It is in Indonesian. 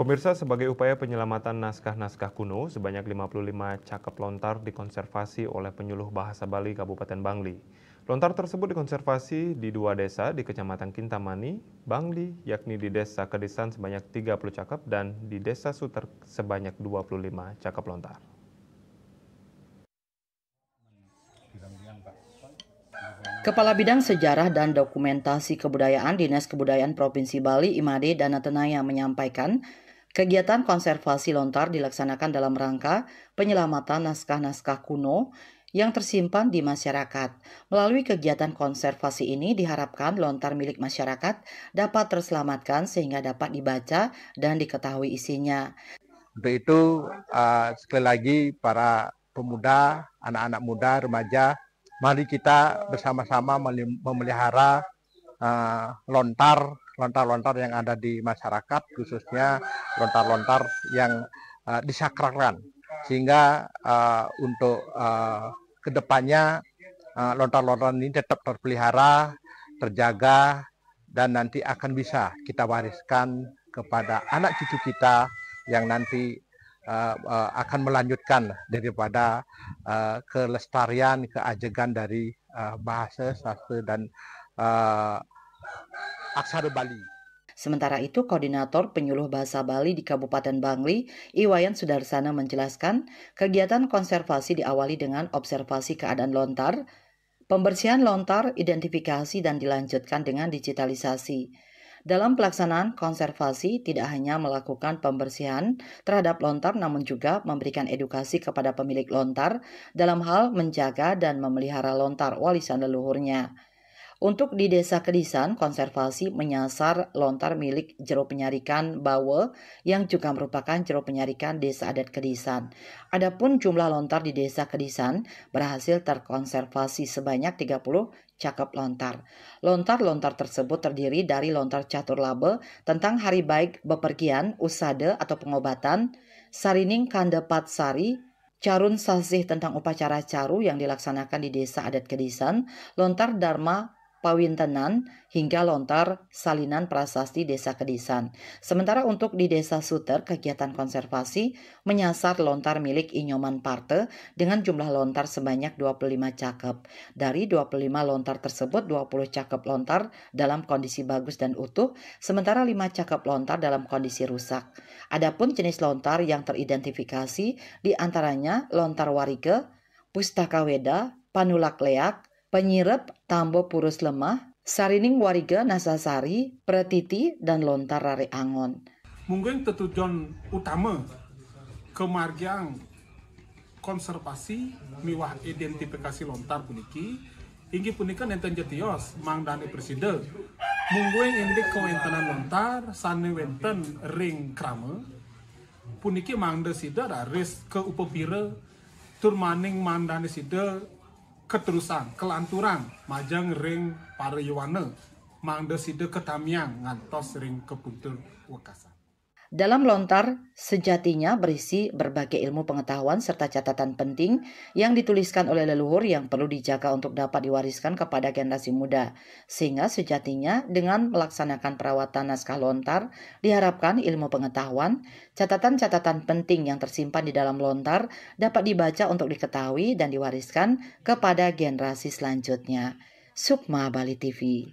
Pemirsa, sebagai upaya penyelamatan naskah-naskah kuno, sebanyak 55 cakep lontar dikonservasi oleh penyuluh bahasa Bali Kabupaten Bangli. Lontar tersebut dikonservasi di dua desa di Kecamatan Kintamani, Bangli, yakni di Desa Kedisan sebanyak 30 cakep dan di Desa Suter sebanyak 25 cakep lontar. Kepala Bidang Sejarah dan Dokumentasi Kebudayaan Dinas Kebudayaan Provinsi Bali Imade Danatenaya menyampaikan, kegiatan konservasi lontar dilaksanakan dalam rangka penyelamatan naskah-naskah kuno yang tersimpan di masyarakat. Melalui kegiatan konservasi ini diharapkan lontar milik masyarakat dapat terselamatkan sehingga dapat dibaca dan diketahui isinya. Untuk itu, sekali lagi para pemuda, anak-anak muda, remaja, mari kita bersama-sama memelihara lontar-lontar yang ada di masyarakat, khususnya lontar-lontar yang disakralkan, sehingga untuk kedepannya lontar-lontar ini tetap terpelihara, terjaga, dan nanti akan bisa kita wariskan kepada anak cucu kita yang nanti akan melanjutkan daripada kelestarian, keajegan dari bahasa, sastra, dan aksara Bali. Sementara itu, Koordinator Penyuluh Bahasa Bali di Kabupaten Bangli, Iwayan Sudarsana menjelaskan, kegiatan konservasi diawali dengan observasi keadaan lontar, pembersihan lontar, identifikasi, dan dilanjutkan dengan digitalisasi. Dalam pelaksanaan konservasi, tidak hanya melakukan pembersihan terhadap lontar, namun juga memberikan edukasi kepada pemilik lontar dalam hal menjaga dan memelihara lontar warisan leluhurnya. Untuk di Desa Kedisan, konservasi menyasar lontar milik Jero Penyarikan Bawe yang juga merupakan Jero Penyarikan Desa Adat Kedisan. Adapun jumlah lontar di Desa Kedisan berhasil terkonservasi sebanyak 30 cakep lontar. Lontar-lontar tersebut terdiri dari lontar catur labe tentang hari baik bepergian, usade atau pengobatan, sarining kandepat sari, carun sasih tentang upacara caru yang dilaksanakan di Desa Adat Kedisan, lontar dharma pawintenan, hingga lontar salinan prasasti Desa Kedisan. Sementara untuk di Desa Suter, kegiatan konservasi menyasar lontar milik Inyoman Parte dengan jumlah lontar sebanyak 25 cakep. Dari 25 lontar tersebut, 20 cakep lontar dalam kondisi bagus dan utuh, sementara 5 cakep lontar dalam kondisi rusak. Adapun jenis lontar yang teridentifikasi diantaranya lontar warige, pustaka weda, panulak leak, penyirep, tambo purus lemah, sarining wariga nasasari, pretiti, dan lontar rare angon. Mungkin tujuan utama kemargian konservasi miwah identifikasi lontar puniki inggi punika nenten jetios mangdani presiden mungguing indik kewentanan lontar sane wenten ring krame puniki mangda sida raris ke upepire turmaning mangdani sida keterusan kelanturan majang ring parewana mangda sida ketamiang ngantos ring kepuntur wekasan. Dalam lontar sejatinya berisi berbagai ilmu pengetahuan serta catatan penting yang dituliskan oleh leluhur yang perlu dijaga untuk dapat diwariskan kepada generasi muda. Sehingga sejatinya dengan melaksanakan perawatan naskah lontar diharapkan ilmu pengetahuan, catatan-catatan penting yang tersimpan di dalam lontar dapat dibaca untuk diketahui dan diwariskan kepada generasi selanjutnya. Sukma Bali TV.